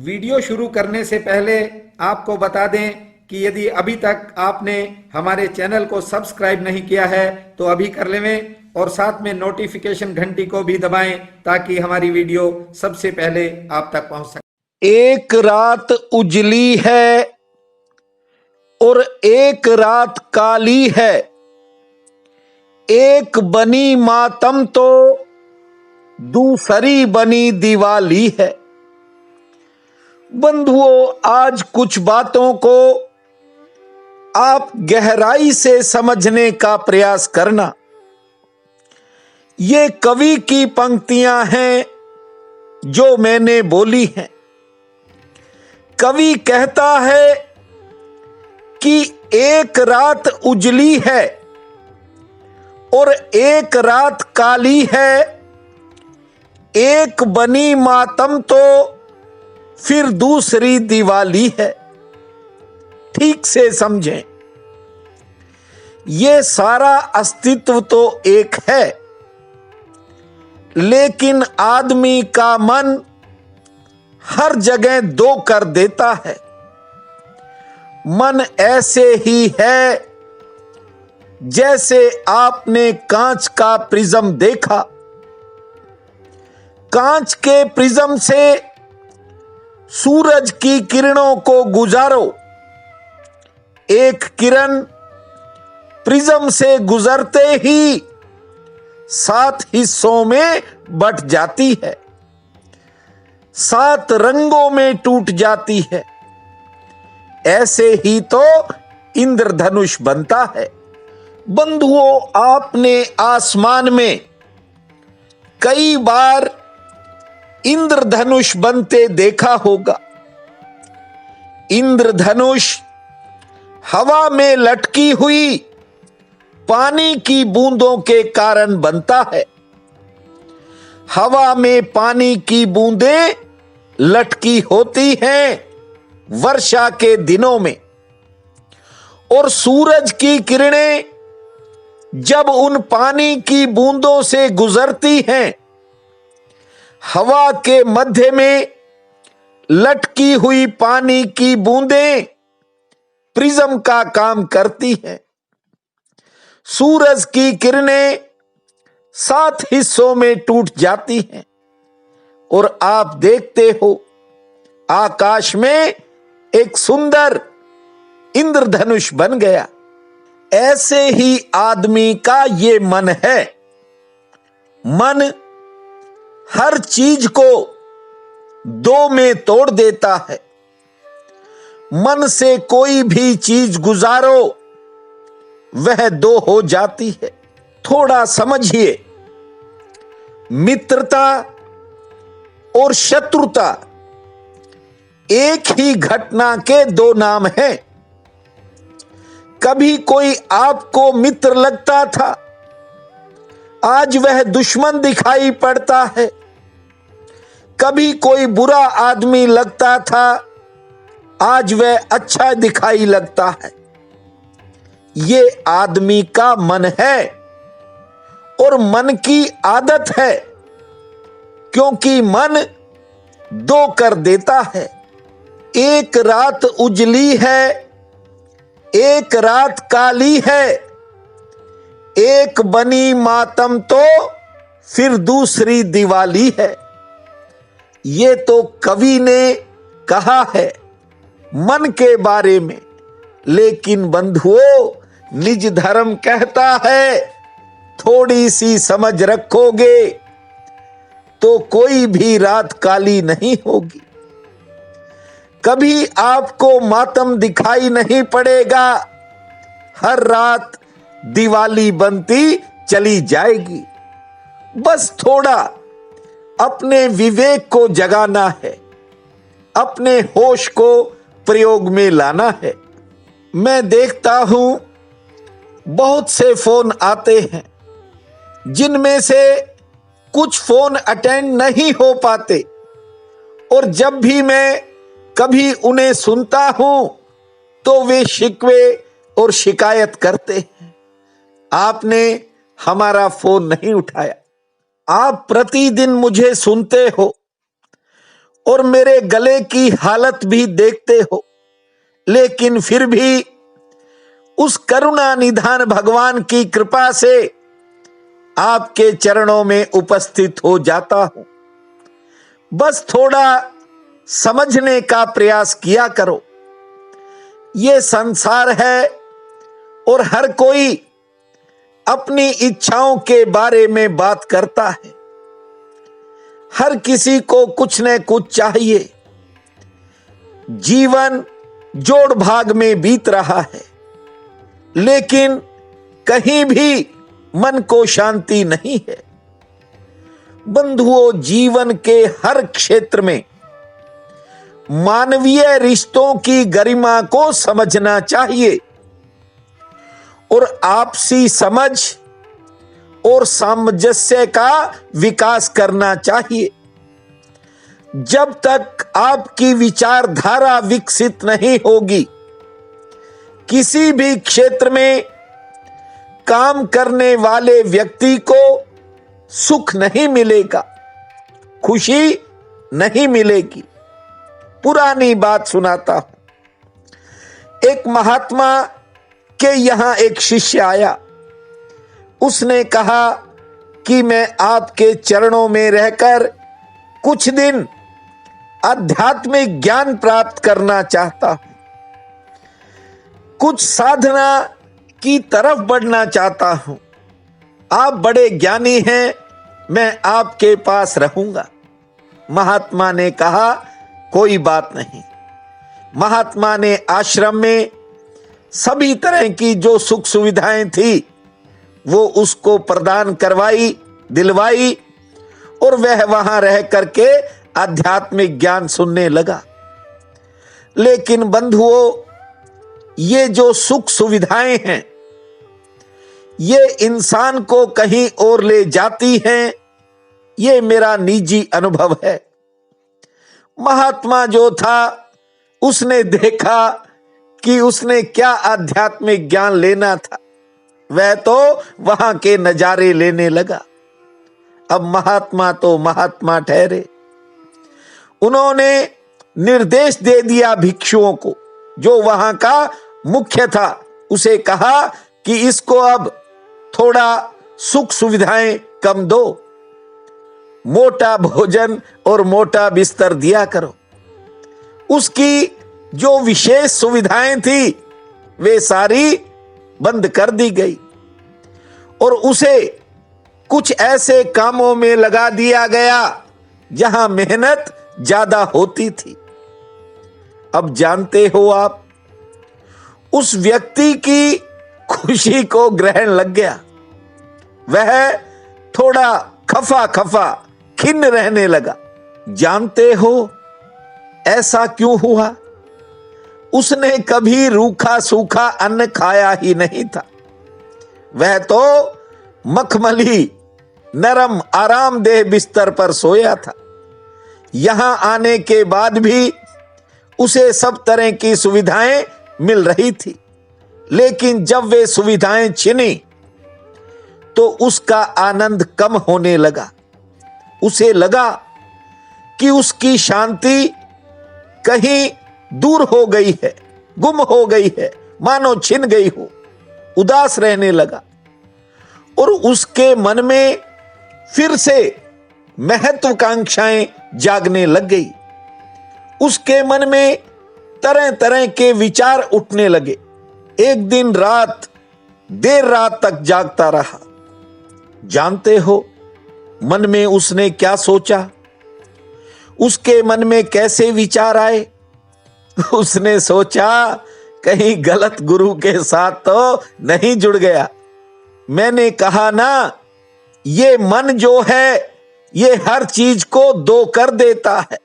Video शुरू करने से पहले आपको बता दें कि यदि अभी तक आपने हमारे चैनल को सब्सक्राइब नहीं किया है तो अभी कर लें और साथ में नोटिफिकेशन घंटी को भी दबाएं ताकि हमारी वीडियो सबसे पहले आप तक पहुंच सके। एक रात उजली है और एक रात काली है, एक बनी मातम तो दूसरी बनी दिवाली है। बंधुओं, आज कुछ बातों को आप गहराई से समझने का प्रयास करना। ये कवि की पंक्तियां हैं जो मैंने बोली हैं। कवि कहता है कि एक रात उजली है और एक रात काली है, एक बनी मातम तो फिर दूसरी दिवाली है। ठीक से समझें, ये सारा अस्तित्व तो एक है, लेकिन आदमी का मन हर जगह दो कर देता है। मन ऐसे ही है जैसे आपने कांच का प्रिज्म देखा। कांच के प्रिज्म से सूरज की किरणों को गुजारो। एक किरण प्रिज्म से गुजरते ही 7 हिस्सों में बट जाती है, 7 रंगों में टूट जाती है। ऐसे ही तो इंद्रधनुष बनता है। बंधुओं, आपने आसमान में कई बार इंद्रधनुष बनते देखा होगा। इंद्रधनुष हवा में लटकी हुई पानी की बूंदों के कारण बनता है। हवा में पानी की बूंदें लटकी होती हैं वर्षा के दिनों में, और सूरज की किरणें जब उन पानी की बूंदों से गुजरती हैं, हवा के मध्य में लटकी हुई पानी की बूंदें प्रिज्म का काम करती हैं। सूरज की किरणें 7 हिस्सों में टूट जाती हैं और आप देखते हो आकाश में एक सुंदर इंद्रधनुष बन गया। ऐसे ही आदमी का ये मन है। मन हर चीज को दो में तोड़ देता है। मन से कोई भी चीज गुजारो, वह दो हो जाती है। थोड़ा समझिए, मित्रता और शत्रुता एक ही घटना के दो नाम हैं। कभी कोई आपको मित्र लगता था, आज वह दुश्मन दिखाई पड़ता है। कभी कोई बुरा आदमी लगता था, आज वह अच्छा दिखाई लगता है। ये आदमी का मन है और मन की आदत है, क्योंकि मन दो कर देता है। एक रात उजली है, एक रात काली है, एक बनी मातम तो फिर दूसरी दिवाली है। ये तो कवि ने कहा है मन के बारे में, लेकिन बंधुओं, निज धर्म कहता है थोड़ी सी समझ रखोगे तो कोई भी रात काली नहीं होगी। कभी आपको मातम दिखाई नहीं पड़ेगा, हर रात दिवाली बनती चली जाएगी। बस थोड़ा अपने विवेक को जगाना है, अपने होश को प्रयोग में लाना है। मैं देखता हूं बहुत से फोन आते हैं, जिनमें से कुछ फोन अटेंड नहीं हो पाते, और जब भी मैं कभी उन्हें सुनता हूं तो वे शिकवे और शिकायत करते हैं, आपने हमारा फोन नहीं उठाया। आप प्रतिदिन मुझे सुनते हो और मेरे गले की हालत भी देखते हो, लेकिन फिर भी उस करुणा निधान भगवान की कृपा से आपके चरणों में उपस्थित हो जाता हूं। बस थोड़ा समझने का प्रयास किया करो। ये संसार है और हर कोई अपनी इच्छाओं के बारे में बात करता है। हर किसी को कुछ न कुछ चाहिए। जीवन जोड़ भाग में बीत रहा है, लेकिन कहीं भी मन को शांति नहीं है। बंधुओं, जीवन के हर क्षेत्र में मानवीय रिश्तों की गरिमा को समझना चाहिए और आपसी समझ और सामंजस्य का विकास करना चाहिए। जब तक आपकी विचारधारा विकसित नहीं होगी, किसी भी क्षेत्र में काम करने वाले व्यक्ति को सुख नहीं मिलेगा, खुशी नहीं मिलेगी। पुरानी बात सुनाता हूं। एक महात्मा के यहां एक शिष्य आया। उसने कहा कि मैं आपके चरणों में रहकर कुछ दिन आध्यात्मिक ज्ञान प्राप्त करना चाहता हूं, कुछ साधना की तरफ बढ़ना चाहता हूं। आप बड़े ज्ञानी हैं, मैं आपके पास रहूंगा। महात्मा ने कहा, कोई बात नहीं। महात्मा ने आश्रम में सभी तरह की जो सुख सुविधाएं थी वो उसको प्रदान करवाई, दिलवाई, और वह वहां रह करके आध्यात्मिक ज्ञान सुनने लगा। लेकिन बंधुओं, ये जो सुख सुविधाएं हैं ये इंसान को कहीं और ले जाती हैं, ये मेरा निजी अनुभव है। महात्मा जो था उसने देखा कि उसने क्या आध्यात्मिक ज्ञान लेना था, वह तो वहां के नजारे लेने लगा। अब महात्मा तो महात्मा ठहरे। उन्होंने निर्देश दे दिया भिक्षुओं को, जो वहां का मुख्य था, उसे कहा कि इसको अब थोड़ा सुख सुविधाएं कम दो, मोटा भोजन और मोटा बिस्तर दिया करो। उसकी जो विशेष सुविधाएं थी वे सारी बंद कर दी गई और उसे कुछ ऐसे कामों में लगा दिया गया जहां मेहनत ज्यादा होती थी। अब जानते हो आप, उस व्यक्ति की खुशी को ग्रहण लग गया। वह थोड़ा खफा खफा खिन्न रहने लगा। जानते हो ऐसा क्यों हुआ? उसने कभी रूखा सूखा अन्न खाया ही नहीं था। वह तो मखमली नरम आरामदेह बिस्तर पर सोया था। यहां आने के बाद भी उसे सब तरह की सुविधाएं मिल रही थी, लेकिन जब वे सुविधाएं छिनी तो उसका आनंद कम होने लगा। उसे लगा कि उसकी शांति कहीं दूर हो गई है, गुम हो गई है, मानो छिन गई हो। उदास रहने लगा और उसके मन में फिर से महत्वाकांक्षाएं जागने लग गई। उसके मन में तरह तरह के विचार उठने लगे। एक दिन रात देर रात तक जागता रहा। जानते हो मन में उसने क्या सोचा? उसके मन में कैसे विचार आए? उसने सोचा, कहीं गलत गुरु के साथ तो नहीं जुड़ गया। मैंने कहा ना, ये मन जो है ये हर चीज को दो कर देता है,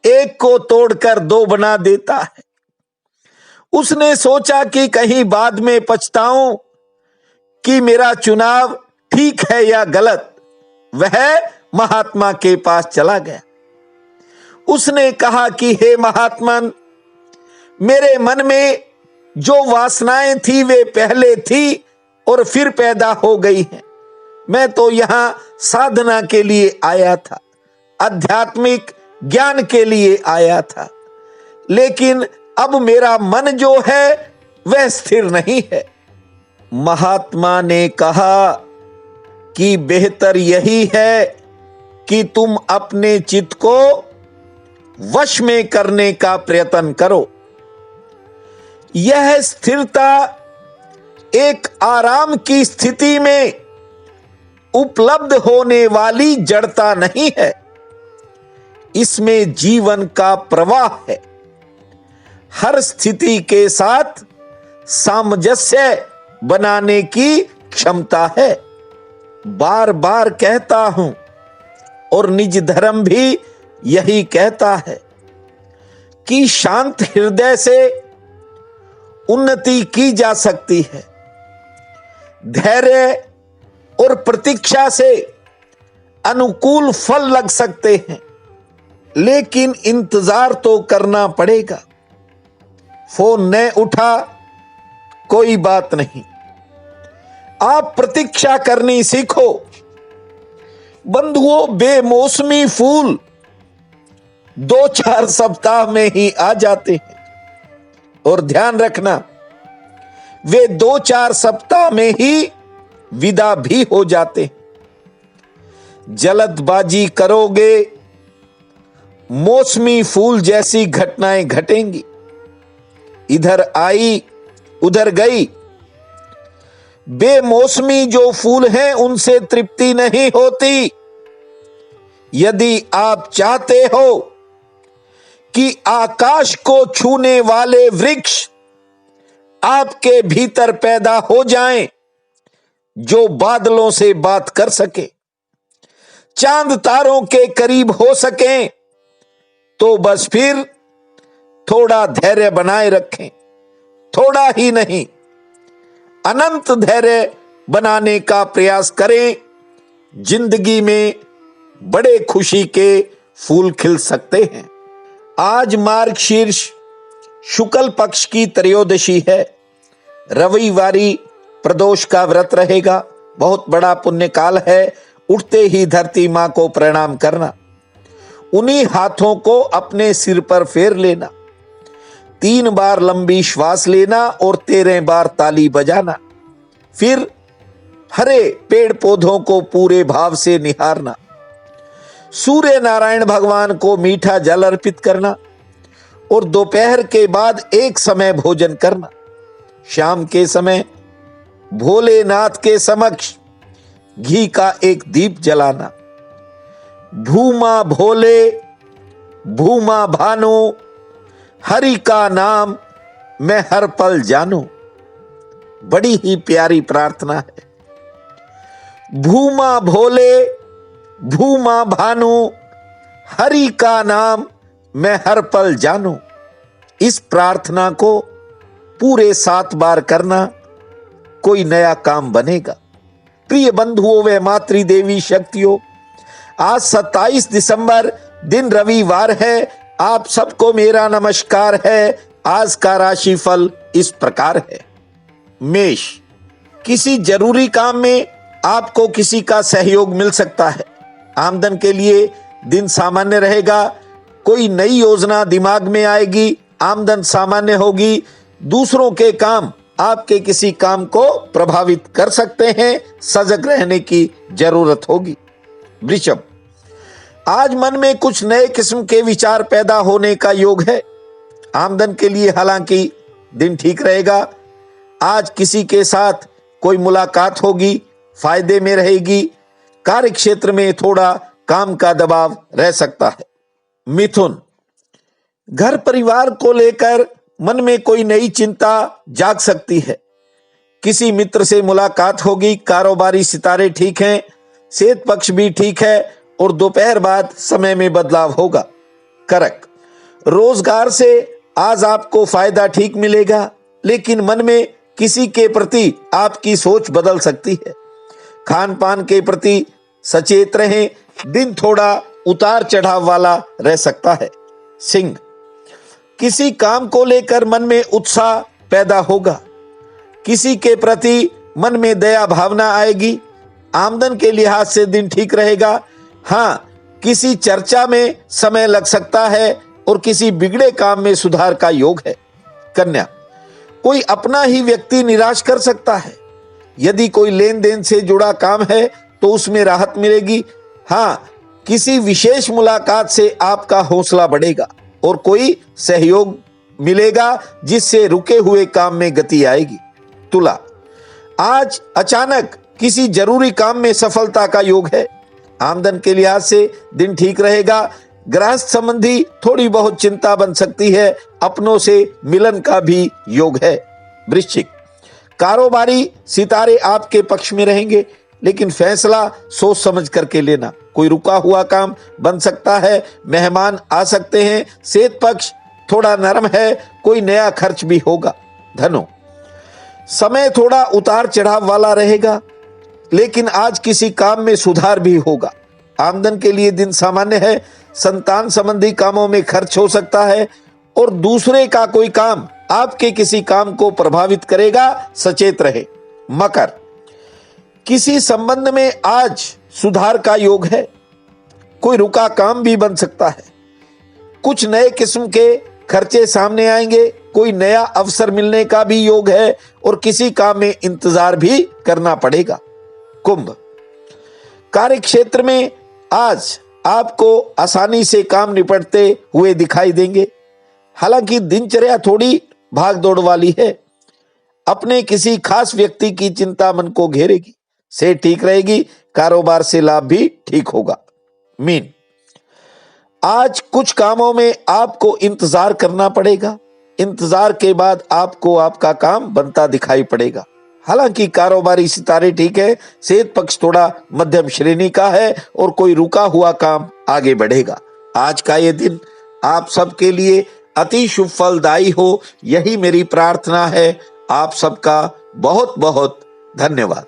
एक को तोड़कर दो बना देता है। उसने सोचा कि कहीं बाद में पछताऊं कि मेरा चुनाव ठीक है या गलत। वह महात्मा के पास चला गया। उसने कहा कि हे महात्मन, मेरे मन में जो वासनाएं थी वे पहले थी और फिर पैदा हो गई हैं। मैं तो यहां साधना के लिए आया था, आध्यात्मिक ज्ञान के लिए आया था, लेकिन अब मेरा मन जो है वह स्थिर नहीं है। महात्मा ने कहा कि बेहतर यही है कि तुम अपने चित्त को वश में करने का प्रयत्न करो। यह स्थिरता एक आराम की स्थिति में उपलब्ध होने वाली जड़ता नहीं है, इसमें जीवन का प्रवाह है। हर स्थिति के साथ सामंजस्य बनाने की क्षमता है। बार बार कहता हूं और निज धर्म भी यही कहता है कि शांत हृदय से उन्नति की जा सकती है। धैर्य और प्रतीक्षा से अनुकूल फल लग सकते हैं, लेकिन इंतजार तो करना पड़ेगा। फोन न उठा, कोई बात नहीं, आप प्रतीक्षा करनी सीखो। बंधुओं, बेमौसमी फूल 2-4 सप्ताह में ही आ जाते हैं, और ध्यान रखना वे 2-4 सप्ताह में ही विदा भी हो जाते हैं। जल्दबाजी करोगे, मौसमी फूल जैसी घटनाएं घटेंगी। इधर आई उधर गई। बेमौसमी जो फूल हैं उनसे तृप्ति नहीं होती। यदि आप चाहते हो कि आकाश को छूने वाले वृक्ष आपके भीतर पैदा हो जाएं, जो बादलों से बात कर सके, चांद तारों के करीब हो सकें, तो बस फिर थोड़ा धैर्य बनाए रखें। थोड़ा ही नहीं, अनंत धैर्य बनाने का प्रयास करें। जिंदगी में बड़े खुशी के फूल खिल सकते हैं। आज मार्गशीर्ष शुक्ल पक्ष की त्रयोदशी है। रविवारी प्रदोष का व्रत रहेगा। बहुत बड़ा पुण्य काल है। उठते ही धरती मां को प्रणाम करना, उन्हीं हाथों को अपने सिर पर फेर लेना, 3 बार लंबी श्वास लेना और 13 बार ताली बजाना। फिर हरे पेड़ पौधों को पूरे भाव से निहारना, सूर्य नारायण भगवान को मीठा जल अर्पित करना और दोपहर के बाद एक समय भोजन करना। शाम के समय भोलेनाथ के समक्ष घी का एक दीप जलाना। भूमा भोले भूमा भानु, हरि का नाम मैं हर पल जानूं। बड़ी ही प्यारी प्रार्थना है। भूमा भोले भूमा भानु, हरि का नाम मैं हर पल जानूं। इस प्रार्थना को पूरे 7 बार करना, कोई नया काम बनेगा। प्रिय बंधुओं व मातृदेवी शक्तियों, आज 27 दिसंबर दिन रविवार है। आप सबको मेरा नमस्कार है। आज का राशिफल इस प्रकार है। मेष, किसी जरूरी काम में आपको किसी का सहयोग मिल सकता है। आमदन के लिए दिन सामान्य रहेगा। कोई नई योजना दिमाग में आएगी। आमदन सामान्य होगी। दूसरों के काम आपके किसी काम को प्रभावित कर सकते हैं। सजग रहने की जरूरत होगी। वृषभ, आज मन में कुछ नए किस्म के विचार पैदा होने का योग है। आमदन के लिए हालांकि दिन ठीक रहेगा। आज किसी के साथ कोई मुलाकात होगी, फायदे में रहेगी। कार्य क्षेत्र में थोड़ा काम का दबाव रह सकता है। मिथुन, घर परिवार को लेकर मन में कोई नई चिंता जाग सकती है। किसी मित्र से मुलाकात होगी। कारोबारी सितारे ठीक हैं। सेहत पक्ष भी ठीक है और दोपहर बाद समय में बदलाव होगा। कर्क, रोजगार से आज आपको फायदा ठीक मिलेगा, लेकिन मन में किसी के प्रति आपकी सोच बदल सकती है। खान पान के प्रति सचेत रहें। दिन थोड़ा उतार चढ़ाव वाला रह सकता है। सिंह, किसी काम को लेकर मन में उत्साह पैदा होगा। किसी के प्रति मन में दया भावना आएगी। आमदन के लिहाज से दिन ठीक रहेगा। हाँ, किसी चर्चा में समय लग सकता है और किसी बिगड़े काम में सुधार का योग है। कन्या, कोई अपना ही व्यक्ति निराश कर सकता है। यदि कोई लेन देन से जुड़ा काम है तो उसमें राहत मिलेगी। हाँ, किसी विशेष मुलाकात से आपका हौसला बढ़ेगा और कोई सहयोग मिलेगा जिससे रुके हुए काम में गति आएगी। तुला, आज अचानक किसी जरूरी काम में सफलता का योग है। आमदन के लिहाज से दिन ठीक रहेगा। गृहस्थ संबंधी थोड़ी बहुत चिंता बन सकती है। अपनों से मिलन का भी योग है। वृश्चिक, कारोबारी सितारे आपके पक्ष में रहेंगे, लेकिन फैसला सोच समझ करके लेना। कोई रुका हुआ काम बन सकता है। मेहमान आ सकते हैं। सेहत पक्ष थोड़ा नरम है। कोई नया खर्च भी होगा। धनु, समय थोड़ा उतार चढ़ाव वाला रहेगा, लेकिन आज किसी काम में सुधार भी होगा। आमदन के लिए दिन सामान्य है। संतान संबंधी कामों में खर्च हो सकता है और दूसरे का कोई काम आपके किसी काम को प्रभावित करेगा। सचेत रहे। मकर, किसी संबंध में आज सुधार का योग है। कोई रुका काम भी बन सकता है। कुछ नए किस्म के खर्चे सामने आएंगे। कोई नया अवसर मिलने का भी योग है और किसी काम में इंतजार भी करना पड़ेगा। कुंभ, कार्य क्षेत्र में आज आपको आसानी से काम निपटते हुए दिखाई देंगे। हालांकि दिनचर्या थोड़ी भागदौड़ वाली है। अपने किसी खास व्यक्ति की चिंता मन को घेरेगी। से ठीक रहेगी। कारोबार से लाभ भी ठीक होगा। मीन, आज कुछ कामों में आपको इंतजार करना पड़ेगा। इंतजार के बाद आपको आपका काम बनता दिखाई पड़ेगा। हालांकि कारोबारी सितारे ठीक है। सेहत पक्ष थोड़ा मध्यम श्रेणी का है और कोई रुका हुआ काम आगे बढ़ेगा। आज का ये दिन आप सबके लिए अति शुभ फलदायी हो, यही मेरी प्रार्थना है। आप सबका बहुत बहुत धन्यवाद।